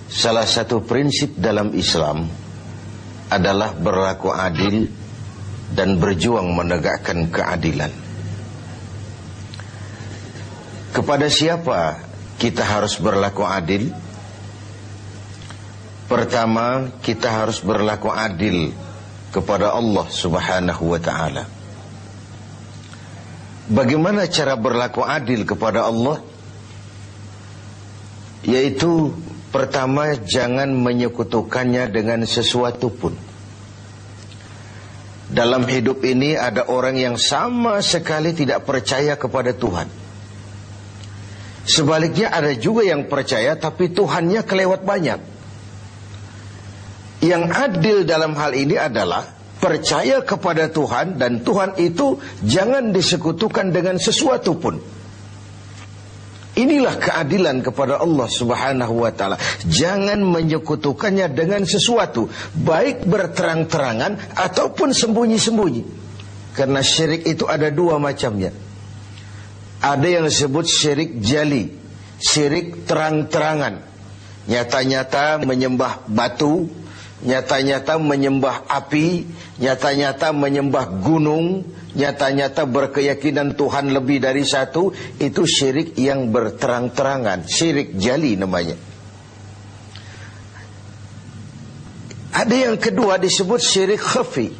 Salah satu prinsip dalam Islam adalah berlaku adil dan berjuang menegakkan keadilan. Kepada siapa kita harus berlaku adil? Pertama, kita harus berlaku adil kepada Allah Subhanahu wa ta'ala. Bagaimana cara berlaku adil kepada Allah? Yaitu pertama, jangan menyekutukannya dengan sesuatu pun. Dalam hidup ini ada orang yang sama sekali tidak percaya kepada Tuhan. Sebaliknya ada juga yang percaya tapi Tuhannya kelewat banyak. Yang adil dalam hal ini adalah percaya kepada Tuhan, dan Tuhan itu jangan disekutukan dengan sesuatu pun. Inilah keadilan kepada Allah Subhanahu wa ta'ala. Jangan menyekutukannya dengan sesuatu, baik berterang-terangan ataupun sembunyi-sembunyi. Karena syirik itu ada dua macamnya. Ada yang disebut syirik jali, syirik terang-terangan. Nyata-nyata menyembah batu, nyata-nyata menyembah api, nyata-nyata menyembah gunung, nyata-nyata berkeyakinan Tuhan lebih dari satu. Itu syirik yang berterang-terangan, syirik jali namanya. Ada yang kedua disebut syirik khafi,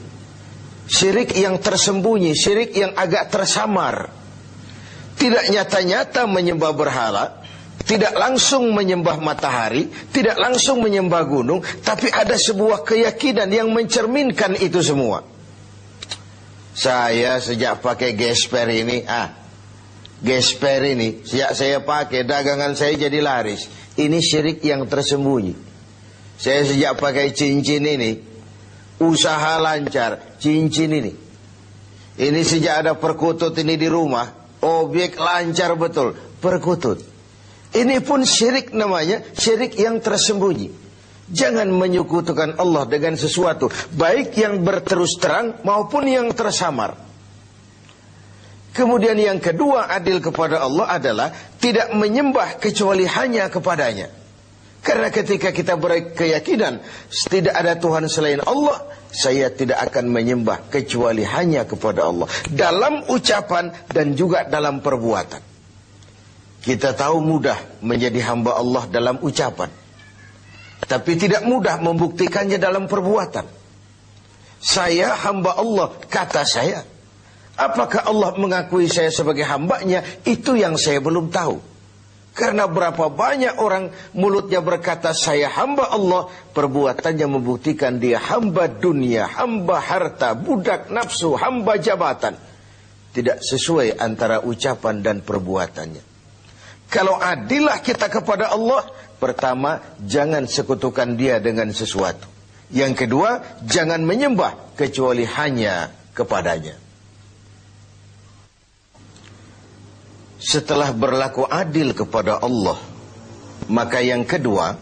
syirik yang tersembunyi, syirik yang agak tersamar. Tidak nyata-nyata menyembah berhala, tidak langsung menyembah matahari, tidak langsung menyembah gunung, tapi ada sebuah keyakinan yang mencerminkan itu semua. Saya sejak pakai gesper ini, gesper ini, sejak saya pakai, dagangan saya jadi laris. Ini syirik yang tersembunyi. Saya sejak pakai cincin ini, usaha lancar, cincin ini. Ini sejak ada perkutut ini di rumah, objek lancar betul, perkutut. Ini pun syirik namanya, syirik yang tersembunyi. Jangan menyekutukan Allah dengan sesuatu, baik yang berterus terang maupun yang tersamar. Kemudian yang kedua, adil kepada Allah adalah tidak menyembah kecuali hanya kepadanya. Karena ketika kita berkeyakinan tidak ada Tuhan selain Allah, saya tidak akan menyembah kecuali hanya kepada Allah, dalam ucapan dan juga dalam perbuatan. Kita tahu mudah menjadi hamba Allah dalam ucapan, tapi tidak mudah membuktikannya dalam perbuatan. Saya hamba Allah, kata saya. Apakah Allah mengakui saya sebagai hambanya? Itu yang saya belum tahu. Karena berapa banyak orang mulutnya berkata saya hamba Allah, perbuatannya membuktikan dia hamba dunia, hamba harta, budak nafsu, hamba jabatan. Tidak sesuai antara ucapan dan perbuatannya. Kalau adillah kita kepada Allah, pertama, jangan sekutukan dia dengan sesuatu. Yang kedua, jangan menyembah kecuali hanya kepadanya. Setelah berlaku adil kepada Allah, maka yang kedua,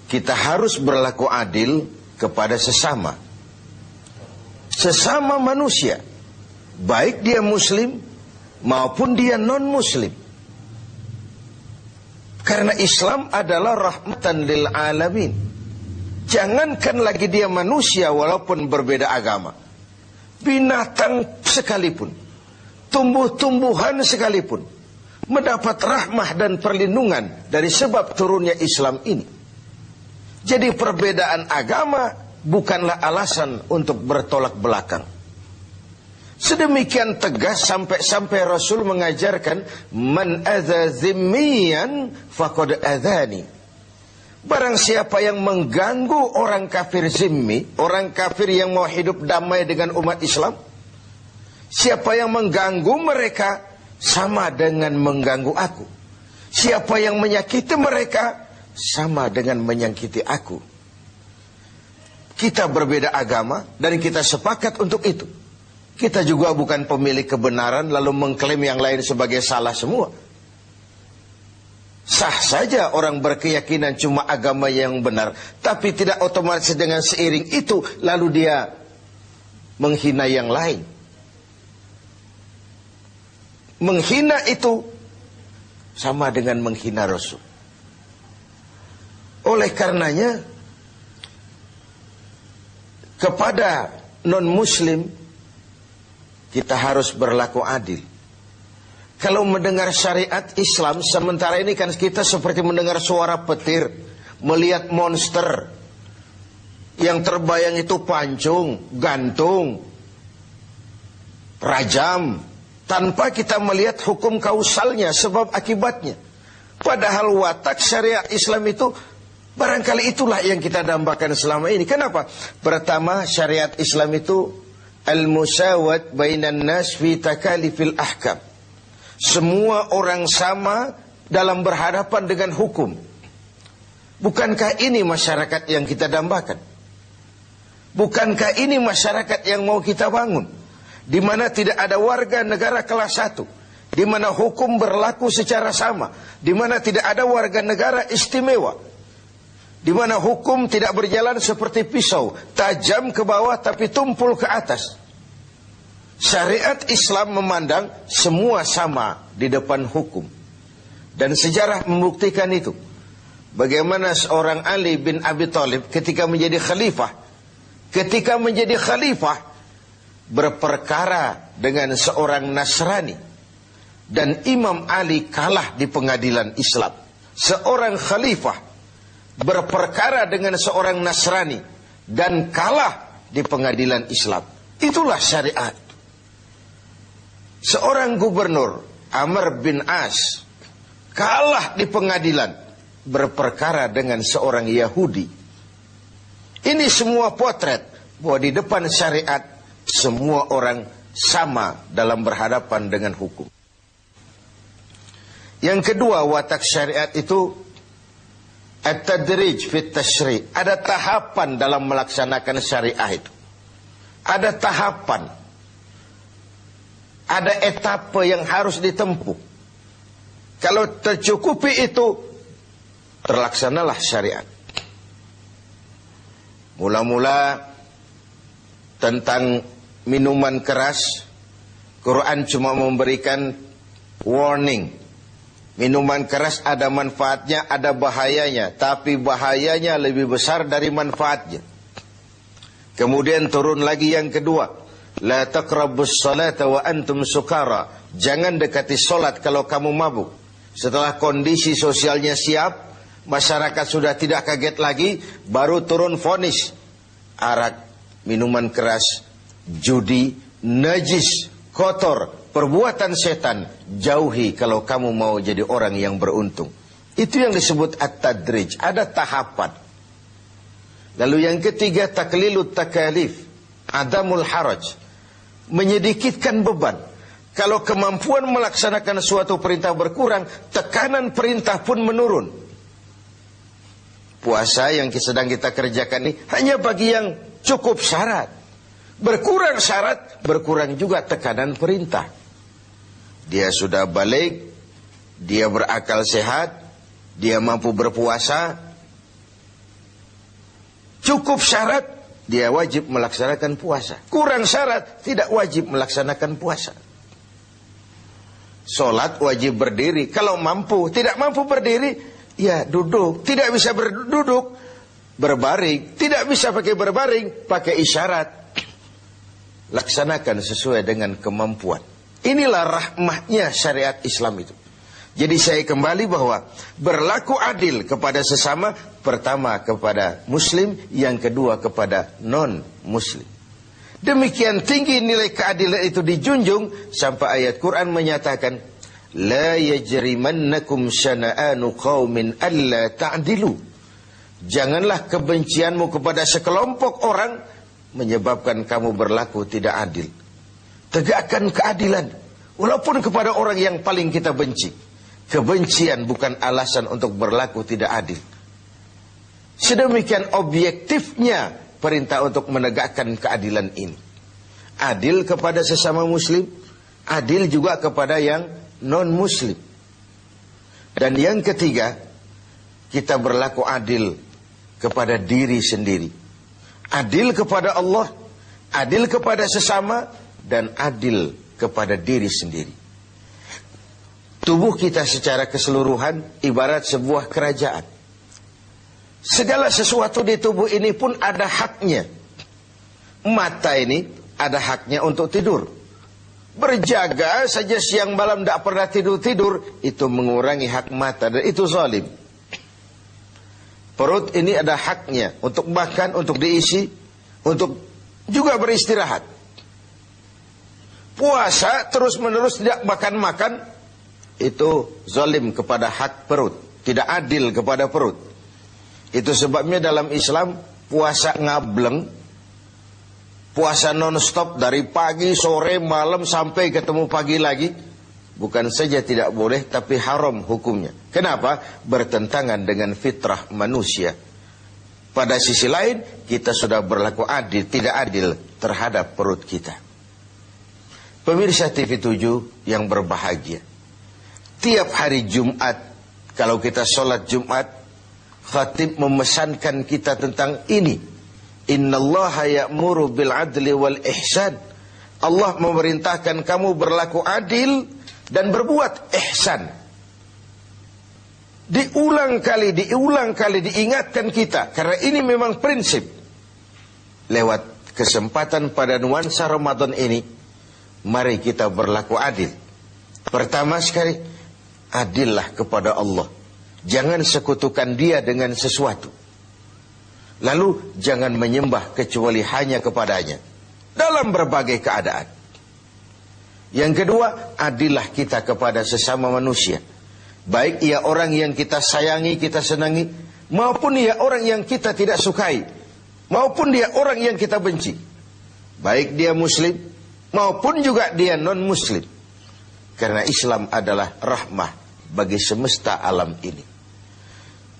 kita harus berlaku adil kepada sesama. Sesama manusia, baik dia muslim maupun dia non-muslim. Karena Islam adalah rahmatan lil alamin. Jangankan lagi dia manusia walaupun berbeda agama, binatang sekalipun, tumbuh-tumbuhan sekalipun mendapat rahmah dan perlindungan dari sebab turunnya Islam ini. Jadi perbedaan agama bukanlah alasan untuk bertolak belakang. Sedemikian tegas sampai Rasul mengajarkan, man adza zimmiyan faqad adzani. Barang siapa yang mengganggu orang kafir zimmi, orang kafir yang mau hidup damai dengan umat Islam, siapa yang mengganggu mereka sama dengan mengganggu aku. Siapa yang menyakiti mereka sama dengan menyakiti aku. Kita berbeda agama dan kita sepakat untuk itu. Kita juga bukan pemilik kebenaran lalu mengklaim yang lain sebagai salah semua. Sah saja orang berkeyakinan cuma agama yang benar, tapi tidak otomatis dengan seiring itu lalu dia menghina yang lain. Menghina itu sama dengan menghina Rasul. Oleh karenanya, kepada non-muslim kita harus berlaku adil. Kalau mendengar syariat Islam, sementara ini kan kita seperti mendengar suara petir, melihat monster. Yang terbayang itu pancung, gantung, rajam, tanpa kita melihat hukum kausalnya, sebab akibatnya. Padahal watak syariat Islam itu barangkali itulah yang kita dambakan selama ini. Kenapa? Pertama, syariat Islam itu al-musawat bainan nas fi takalifil ahkam. Semua orang sama dalam berhadapan dengan hukum. Bukankah ini masyarakat yang kita dambakan? Bukankah ini masyarakat yang mau kita bangun? Di mana tidak ada warga negara kelas 1, di mana hukum berlaku secara sama, di mana tidak ada warga negara istimewa, di mana hukum tidak berjalan seperti pisau, tajam ke bawah tapi tumpul ke atas. Syariat Islam memandang semua sama di depan hukum. Dan sejarah membuktikan itu. Bagaimana seorang Ali bin Abi Thalib ketika menjadi khalifah, berperkara dengan seorang Nasrani, dan Imam Ali kalah di pengadilan Islam. Seorang khalifah berperkara dengan seorang Nasrani dan kalah di pengadilan Islam. Itulah syariat. Seorang gubernur, Amr bin As, kalah di pengadilan berperkara dengan seorang Yahudi. Ini semua potret bahwa di depan syariat semua orang sama dalam berhadapan dengan hukum. Yang kedua, watak syariat itu at-tadrij fit tashri'. Ada tahapan dalam melaksanakan syariah itu. Ada tahapan. Ada etapa yang harus ditempuh. Kalau tercukupi itu, terlaksanalah syariat. Mula-mula tentang minuman keras, Quran cuma memberikan warning. Minuman keras ada manfaatnya, ada bahayanya, tapi bahayanya lebih besar dari manfaatnya. Kemudian turun lagi yang kedua, la taqrabus salata wa antum sukara. Jangan dekati solat kalau kamu mabuk. Setelah kondisi sosialnya siap, masyarakat sudah tidak kaget lagi, baru turun vonis. Arak, minuman keras, judi, najis, kotor, perbuatan setan, jauhi kalau kamu mau jadi orang yang beruntung. Itu yang disebut at-tadrij. Ada tahapan. Lalu yang ketiga, taklilut takalif, adamul haraj. Menyedikitkan beban. Kalau kemampuan melaksanakan suatu perintah berkurang, tekanan perintah pun menurun. Puasa yang sedang kita kerjakan ini hanya bagi yang cukup syarat. Berkurang syarat, berkurang juga tekanan perintah. Dia sudah balik, dia berakal sehat, dia mampu berpuasa. Cukup syarat, dia wajib melaksanakan puasa. Kurang syarat, tidak wajib melaksanakan puasa. Sholat wajib berdiri. Kalau mampu, tidak mampu berdiri, ya duduk. Tidak bisa berduduk, berbaring. Tidak bisa pakai berbaring, pakai isyarat. Laksanakan sesuai dengan kemampuan. Inilah rahmatnya syariat Islam itu. Jadi saya kembali bahwa berlaku adil kepada sesama, pertama kepada muslim, yang kedua kepada non-muslim. Demikian tinggi nilai keadilan itu dijunjung sampai ayat Quran menyatakan, la yajrimannakum syana'anu qaumin alla ta'dilu. Janganlah kebencianmu kepada sekelompok orang menyebabkan kamu berlaku tidak adil. Tegakkan keadilan walaupun kepada orang yang paling kita benci. Kebencian bukan alasan untuk berlaku tidak adil. Sedemikian objektifnya perintah untuk menegakkan keadilan ini. Adil kepada sesama muslim, adil juga kepada yang non-muslim. Dan yang ketiga, kita berlaku adil kepada diri sendiri. Adil kepada Allah, adil kepada sesama, dan adil kepada diri sendiri. Tubuh kita secara keseluruhan ibarat sebuah kerajaan. Segala sesuatu di tubuh ini pun ada haknya. Mata ini ada haknya untuk tidur. Berjaga saja siang malam tidak pernah tidur-tidur, itu mengurangi hak mata dan itu zalim. Perut ini ada haknya untuk makan, untuk diisi, untuk juga beristirahat. Puasa terus-menerus tidak makan-makan, itu zalim kepada hak perut, tidak adil kepada perut. Itu sebabnya dalam Islam puasa ngableng, puasa non-stop dari pagi, sore, malam sampai ketemu pagi lagi, bukan saja tidak boleh tapi haram hukumnya. Kenapa? Bertentangan dengan fitrah manusia. Pada sisi lain kita sudah berlaku adil, tidak adil terhadap perut kita. Pemirsa TV 7 yang berbahagia, tiap hari Jumat kalau kita sholat Jumat, khatib memesankan kita tentang ini. Innallaha ya'muru bil adli wal ihsan. Allah memerintahkan kamu berlaku adil dan berbuat ihsan. Diulang kali diingatkan kita, karena ini memang prinsip. Lewat kesempatan pada nuansa Ramadan ini, mari kita berlaku adil. Pertama sekali, adillah kepada Allah. Jangan sekutukan Dia dengan sesuatu. Lalu jangan menyembah kecuali hanya kepadanya dalam berbagai keadaan. Yang kedua, adillah kita kepada sesama manusia. Baik ia orang yang kita sayangi, kita senangi, maupun ia orang yang kita tidak sukai, maupun dia orang yang kita benci. Baik dia muslim, maupun juga dia non-muslim. Karena Islam adalah rahmah bagi semesta alam ini.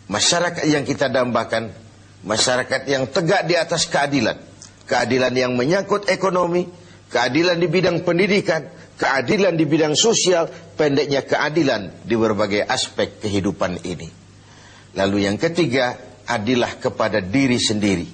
Masyarakat yang kita dambakan, masyarakat yang tegak di atas keadilan. Keadilan yang menyangkut ekonomi, keadilan di bidang pendidikan, keadilan di bidang sosial, pendeknya keadilan di berbagai aspek kehidupan ini. Lalu yang ketiga, adillah kepada diri sendiri.